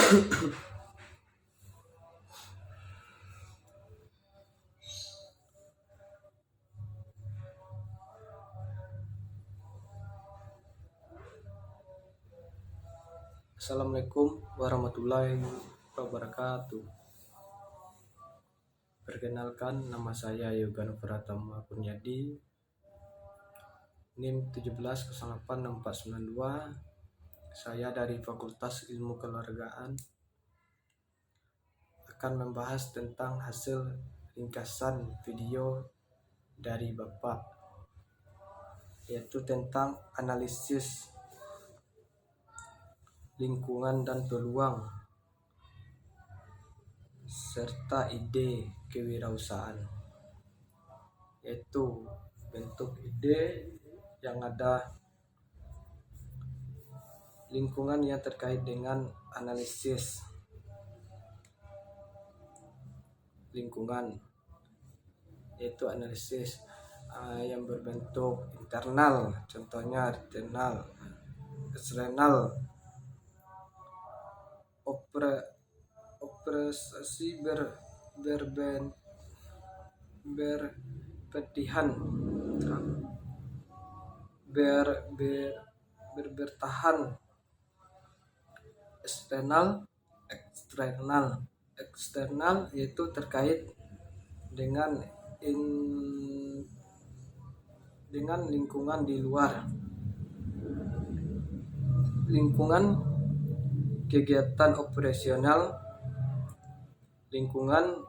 Assalamualaikum warahmatullahi wabarakatuh. Perkenalkan, nama saya Yoga Pratama Kurniadi, NIM 17086492. Saya dari Fakultas Ilmu Keluargaan akan membahas tentang hasil ringkasan video dari Bapak, yaitu tentang analisis lingkungan dan peluang serta ide kewirausahaan, yaitu bentuk ide yang ada lingkungan yang terkait dengan analisis lingkungan, yaitu analisis yang berbentuk internal, contohnya internal, eksternal, operasi berpedihan, bertahan, eksternal yaitu terkait dengan lingkungan di luar, lingkungan kegiatan operasional, lingkungan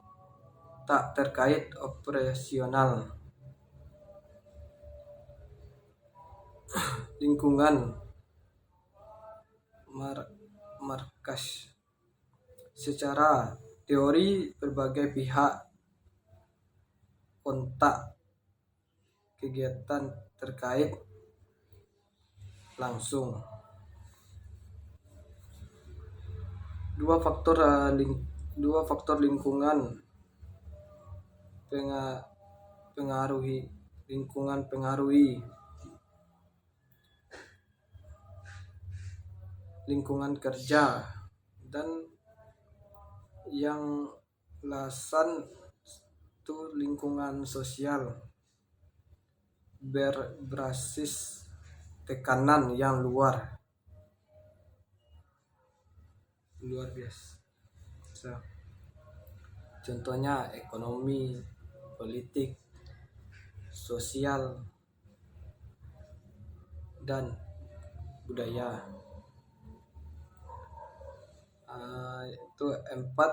tak terkait operasional, lingkungan markas. Secara teori, berbagai pihak kontak kegiatan terkait langsung. Dua faktor lingkungan pengaruhi lingkungan kerja, dan yang lasan itu lingkungan sosial berbasis tekanan yang luar biasa. Contohnya ekonomi, politik, sosial, dan budaya. Itu empat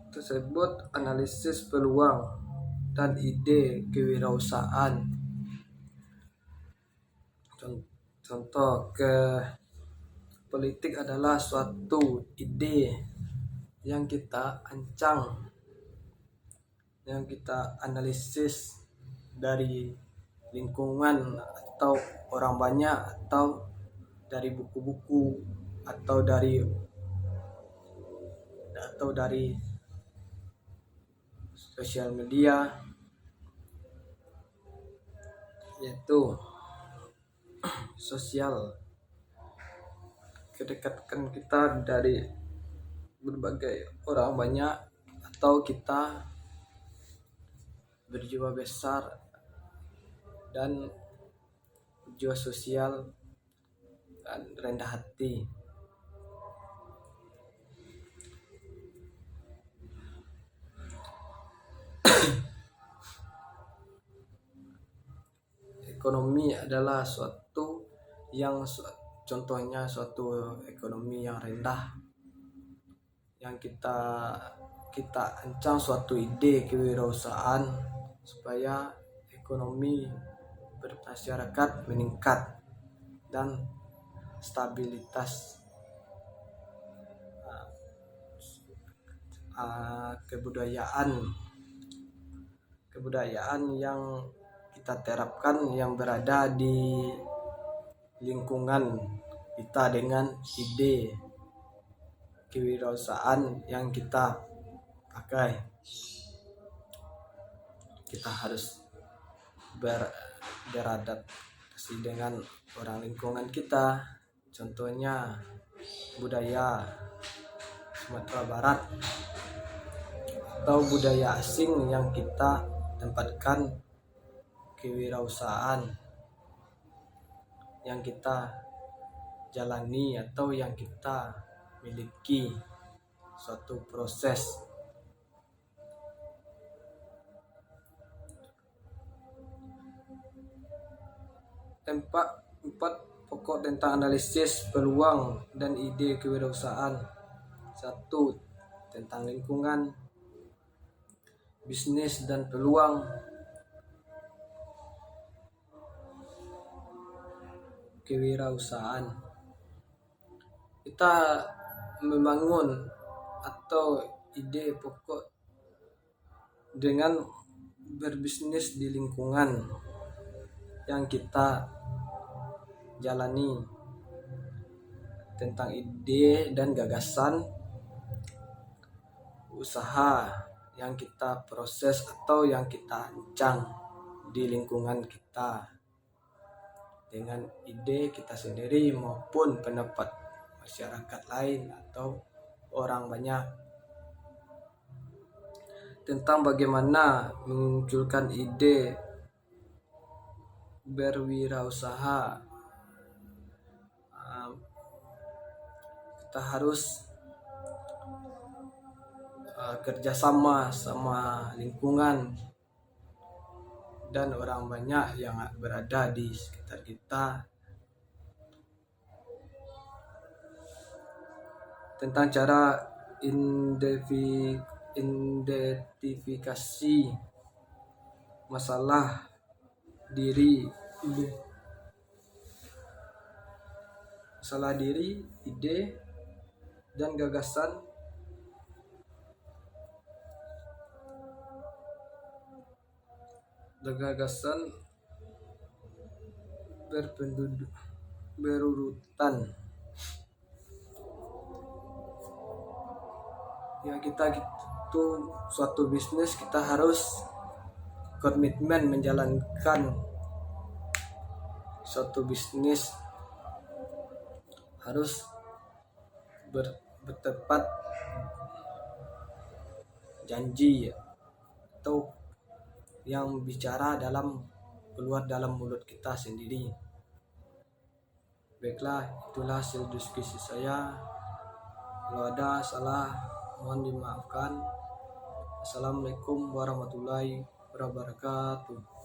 tersebut analisis peluang dan ide kewirausahaan. Contoh ke politik adalah suatu ide yang kita analisis dari lingkungan atau orang banyak, atau dari buku-buku, atau dari sosial media, yaitu sosial, kedekatan kita dari berbagai orang banyak, atau kita berjiwa besar dan jiwa sosial dan rendah hati. Ekonomi adalah contohnya suatu ekonomi yang rendah, yang kita ancang suatu ide kewirausahaan supaya ekonomi bermasyarakat meningkat dan stabilitas. Kebudayaan yang kita terapkan yang berada di lingkungan kita dengan ide kewirausahaan yang kita pakai. Kita harus beradaptasi dengan orang lingkungan kita, Contohnya budaya Sumatera Barat atau budaya asing yang kita tempatkan kewirausahaan yang kita jalani atau yang kita miliki suatu proses. Empat pokok tentang analisis peluang dan ide kewirausahaan. 1. Tentang lingkungan, bisnis dan peluang kewirausahaan. Kita membangun atau ide pokok dengan berbisnis di lingkungan yang kita jalani, tentang ide dan gagasan usaha yang kita proses atau yang kita ancang di lingkungan kita dengan ide kita sendiri maupun pendapat masyarakat lain atau orang banyak, tentang bagaimana memunculkan ide berwirausaha. Kita harus kerjasama sama lingkungan dan orang banyak yang berada di sekitar kita, tentang cara identifikasi masalah diri, ide dan gagasan berurutan. Ya, kita gitu suatu bisnis kita harus komitmen menjalankan suatu bisnis, harus bertepat janji atau yang bicara keluar dalam mulut kita sendiri. Baiklah, itulah hasil diskusi saya. Kalau ada salah mohon dimaafkan. Assalamualaikum warahmatullahi wabarakatuh.